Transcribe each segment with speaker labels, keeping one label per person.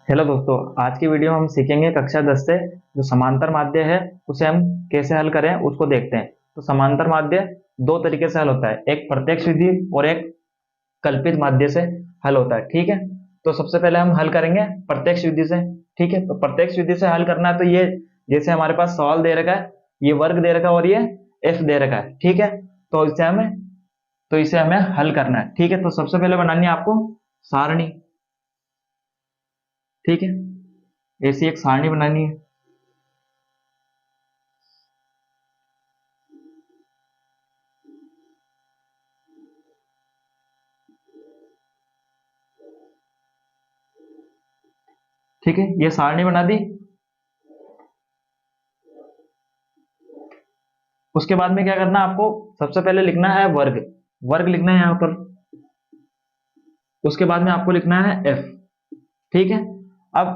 Speaker 1: Hello दोस्तों, आज की वीडियो में हम सीखेंगे कक्षा 10 से जो समांतर माध्य है उसे हम कैसे हल करें उसको देखते हैं। तो समांतर माध्य दो तरीके से हल होता है, एक प्रत्यक्ष विधि और एक कल्पित माध्य से हल होता है। ठीक है, तो सबसे पहले हम हल करेंगे प्रत्यक्ष विधि से। ठीक है, तो प्रत्यक्ष विधि से हल करना है तो ये जैसे हमारे पास सवाल दे रखा है, ये वर्ग दे रखा है और ये एफ दे रखा है। ठीक है, तो इसे हमें हल करना है। ठीक है, तो सबसे पहले बनानी है आपको सारणी। ठीक है, ऐसी एक सारणी बनानी है। ठीक है, ये सारणी बना दी। उसके बाद में क्या करना है आपको, सबसे पहले लिखना है वर्ग। वर्ग लिखना है यहाँ पर। उसके बाद में आपको लिखना है एफ। ठीक है, अब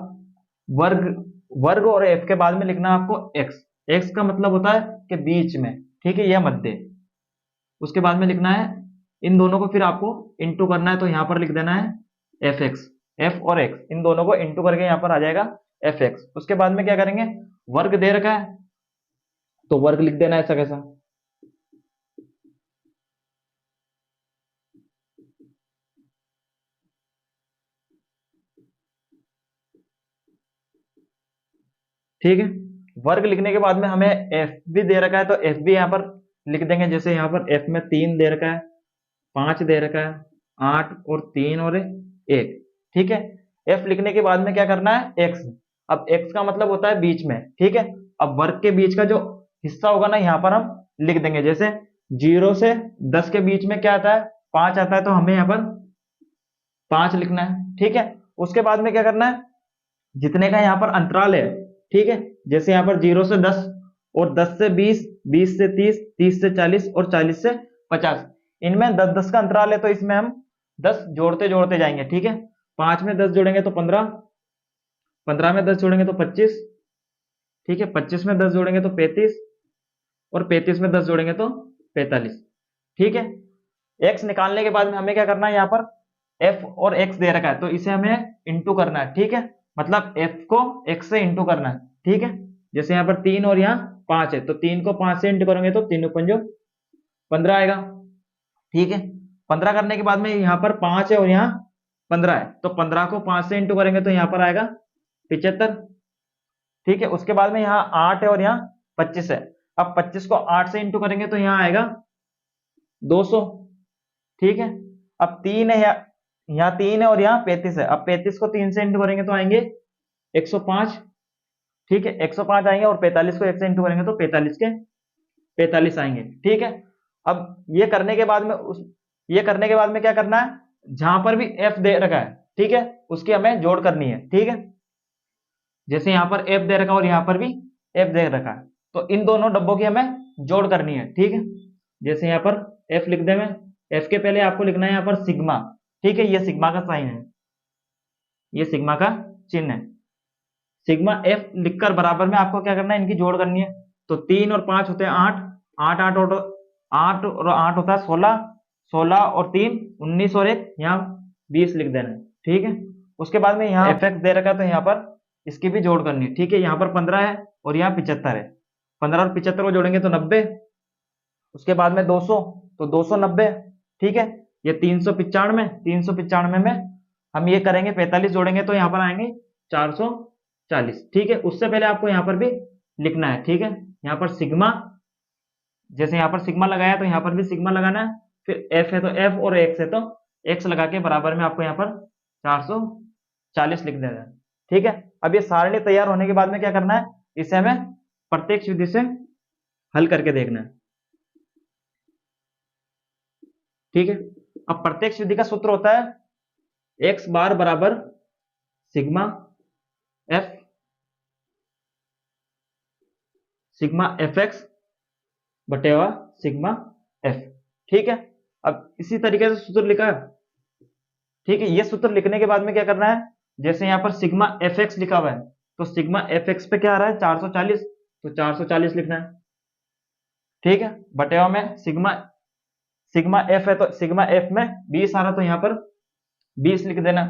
Speaker 1: वर्ग वर्ग और एफ के बाद में लिखना है आपको एक्स। एक्स का मतलब होता है कि बीच में। ठीक है, यह मध्य। उसके बाद में लिखना है इन दोनों को, फिर आपको इंटू करना है तो यहाँ पर लिख देना है एफ एक्स। एफ और एक्स इन दोनों को इंटू करके यहाँ पर आ जाएगा एफ एक्स। उसके बाद में क्या करेंगे, वर्ग दे रखा है तो वर्ग लिख देना है ऐसा कैसा। ठीक है, वर्ग लिखने के बाद में हमें एफ भी दे रखा है तो एफ भी यहाँ पर लिख देंगे। जैसे यहाँ पर एफ में 3 दे रखा है, 5 दे रखा है, 8 और 3 और 1। ठीक है, एफ लिखने के बाद में क्या करना है एक्स। अब एक्स का मतलब होता है बीच में। ठीक है, अब वर्ग के बीच का जो हिस्सा होगा ना यहाँ पर हम लिख देंगे। जैसे 0 से 10 के बीच में क्या आता है, 5 आता है, तो हमें यहाँ पर 5 लिखना है। ठीक है, उसके बाद में क्या करना है, जितने का यहाँ पर अंतराल है। ठीक है, जैसे यहाँ पर 0 से 10 और 10 से 20, 20 से 30, 30 से 40 और 40 से 50, इनमें 10-10 का अंतराल है तो इसमें हम 10 जोड़ते जोड़ते जाएंगे। ठीक है, 5 में 10 जोड़ेंगे तो 15, 15 में 10 जोड़ेंगे तो 25। ठीक है, 25 में 10 जोड़ेंगे तो 35 और 35 में 10 जोड़ेंगे तो 45। ठीक है, एक्स निकालने के बाद में हमें क्या करना है, यहाँ पर एफ और एक्स दे रखा है तो इसे हमें इंटू करना है। ठीक है, मतलब एफ को एक्स से इंटू करना है। ठीक है, जैसे यहाँ पर 3 और यहाँ 5 है तो 3 को 5 से इंटू करेंगे तो 3 पंजो 15 आएगा। ठीक है, 15 करने के बाद में यहाँ पर 5 है और यहाँ 15 है तो 15 को 5 से इंटू करेंगे तो यहाँ पर आएगा 75। ठीक है, उसके बाद में यहाँ 8 है और यहाँ 25 है। अब 25 को 8 से इंटू करेंगे तो यहाँ आएगा 200। ठीक है, अब 3 है, यहाँ 3 है और यहाँ 35 है। अब 35 को 3 से इंटू करेंगे तो आएंगे 105। ठीक है, 105 आएंगे और 45 को 1 से इंटू करेंगे तो 45 के 45 आएंगे। ठीक है, अब ये करने के बाद में क्या करना है, जहां पर भी एफ दे रखा है, ठीक है, उसकी हमें जोड़ करनी है। ठीक है, जैसे यहाँ पर एफ दे रखा है और यहाँ पर भी एफ दे रखा है तो इन दोनों डब्बों की हमें जोड़ करनी है। ठीक है, जैसे यहाँ पर एफ लिख देंगे, एफ के पहले आपको लिखना है यहाँ पर सिग्मा। ठीक है, ये सिग्मा का साइन है, ये सिग्मा का चिन्ह है। सिग्मा एफ लिखकर बराबर में आपको क्या करना है, इनकी जोड़ करनी है। तो 3 और 5 होते हैं 8, 8 8 और 8 और 8 होता है 16, 16 और 3 19 और 1 यहाँ 20 लिख देना है। ठीक है, उसके बाद में यहाँ एफ एक्स दे रखा है तो यहाँ पर इसकी भी जोड़ करनी है। ठीक है, यहाँ पर 15 है और यहाँ 75 है, 15 और 75 को जोड़ेंगे तो 90। उसके बाद में 200 तो 290। ठीक है, ये 395, 395 में हम ये करेंगे 45 जोड़ेंगे तो यहाँ पर आएंगे 440। ठीक है, उससे पहले आपको यहाँ पर भी लिखना है। ठीक है, यहाँ पर सिग्मा, जैसे यहाँ पर सिग्मा लगाया तो यहाँ पर भी सिग्मा लगाना है। फिर एफ है तो एफ और एक्स है तो एक्स लगा के बराबर में आपको यहाँ पर 440 लिख देना है। ठीक है, अब ये सारणी तैयार होने के बाद में क्या करना है, इसे हमें प्रत्यक्ष विधि से हल करके देखना है। ठीक है, अब प्रत्यक्ष विधि का सूत्र होता है एक्स बार बराबर sigma f, sigma f x बटेवा सिग्मा एफ। ठीक है, अब इसी तरीके से सूत्र लिखा है। ठीक है, ये सूत्र लिखने के बाद में क्या करना है, जैसे यहाँ पर सिग्मा एफ एक्स लिखा हुआ है तो सिग्मा एफ एक्स पे क्या आ रहा है 440 तो 440 लिखना है। ठीक है, बटेवा में सिग्मा सिग्मा एफ है तो सिग्मा एफ में 20 आ रहा तो यहाँ पर 20 लिख देना।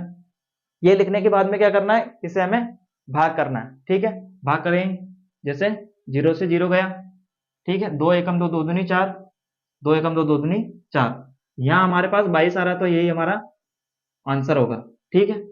Speaker 1: ये लिखने के बाद में क्या करना है, इसे हमें भाग करना है। ठीक है, भाग करेंगे, जैसे 0 से 0 गया। ठीक है, 2 एकम 2 2 दूनी 4, 2 एकम 2 2 दूनी 4। यहाँ हमारे पास 22 आ रहा है, तो यही हमारा आंसर होगा। ठीक है,